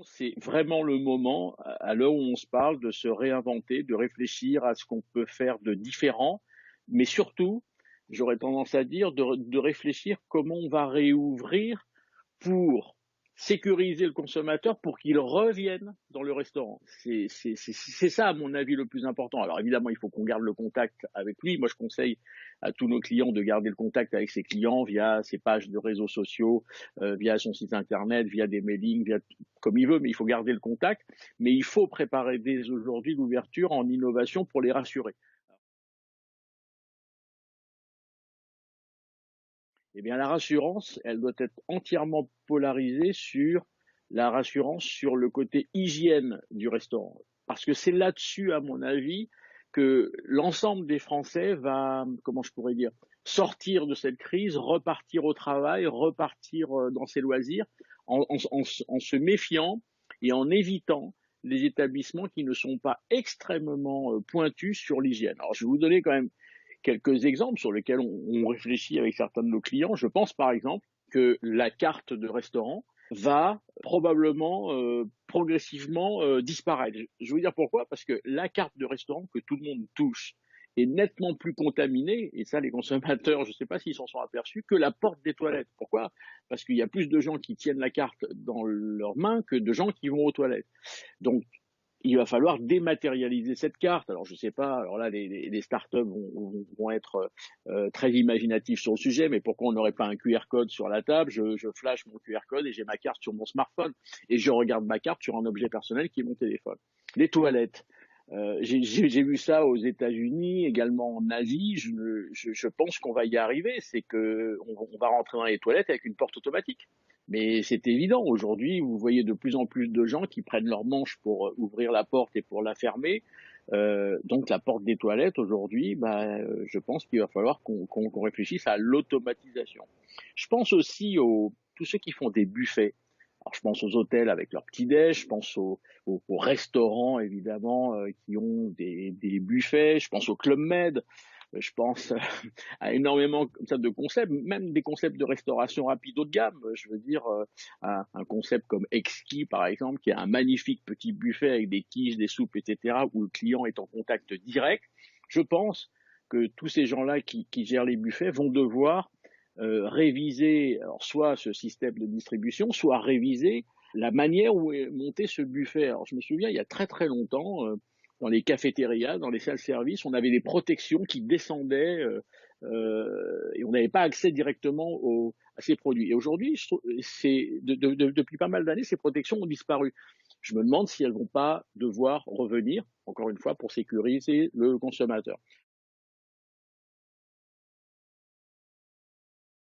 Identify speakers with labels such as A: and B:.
A: C'est vraiment le moment, à l'heure où on se parle, de se réinventer, de réfléchir à ce qu'on peut faire de différent, mais surtout, j'aurais tendance à dire, de réfléchir comment on va réouvrir pour sécuriser le consommateur pour qu'il revienne dans le restaurant. C'est ça, à mon avis, le plus important. Alors évidemment, il faut qu'on garde le contact avec lui. Moi, je conseille à tous nos clients de garder le contact avec ses clients via ses pages de réseaux sociaux, via son site internet, via des mailings, via comme il veut, mais il faut garder le contact. Mais il faut préparer dès aujourd'hui l'ouverture en innovation pour les rassurer. Eh bien, la rassurance, elle doit être entièrement polarisée sur la rassurance sur le côté hygiène du restaurant. Parce que c'est là-dessus, à mon avis, que l'ensemble des Français va, comment je pourrais dire, sortir de cette crise, repartir au travail, repartir dans ses loisirs, en se méfiant et en évitant les établissements qui ne sont pas extrêmement pointus sur l'hygiène. Alors, je vais vous donner quand même quelques exemples sur lesquels on réfléchit avec certains de nos clients. Je pense par exemple que la carte de restaurant va probablement progressivement disparaître. Je veux dire pourquoi? Parce que la carte de restaurant que tout le monde touche est nettement plus contaminée, et ça les consommateurs, je ne sais pas s'ils s'en sont aperçus, que la porte des toilettes. Pourquoi? Parce qu'il y a plus de gens qui tiennent la carte dans leurs mains que de gens qui vont aux toilettes. Donc il va falloir dématérialiser cette carte. Alors je sais pas, alors là les startups vont être très imaginatifs sur le sujet, mais pourquoi on n'aurait pas un QR code sur la table? Je flash mon QR code et j'ai ma carte sur mon smartphone et je regarde ma carte sur un objet personnel qui est mon téléphone. Les toilettes. J'ai vu ça aux États-Unis, également en Asie. Je pense qu'on va y arriver. C'est que on va rentrer dans les toilettes avec une porte automatique. Mais c'est évident. Aujourd'hui, vous voyez de plus en plus de gens qui prennent leur manche pour ouvrir la porte et pour la fermer. Donc la porte des toilettes aujourd'hui, je pense qu'il va falloir qu'on réfléchisse à l'automatisation. Je pense aussi aux tous ceux qui font des buffets. Alors je pense aux hôtels avec leur petit-déj, je pense aux restaurants évidemment qui ont des buffets, je pense au Club Med, je pense à énormément comme ça de concepts, même des concepts de restauration rapide haut de gamme. Je veux dire un concept comme Exquis par exemple, qui a un magnifique petit buffet avec des quiches, des soupes, etc., où le client est en contact direct. Je pense que tous ces gens-là qui gèrent les buffets vont devoir réviser alors soit ce système de distribution, soit réviser la manière où est monté ce buffet. Alors je me souviens, il y a très très longtemps, dans les cafétérias, dans les salles-service, on avait des protections qui descendaient et on n'avait pas accès directement à ces produits. Et aujourd'hui, depuis pas mal d'années, ces protections ont disparu. Je me demande si elles vont pas devoir revenir, encore une fois, pour sécuriser le consommateur.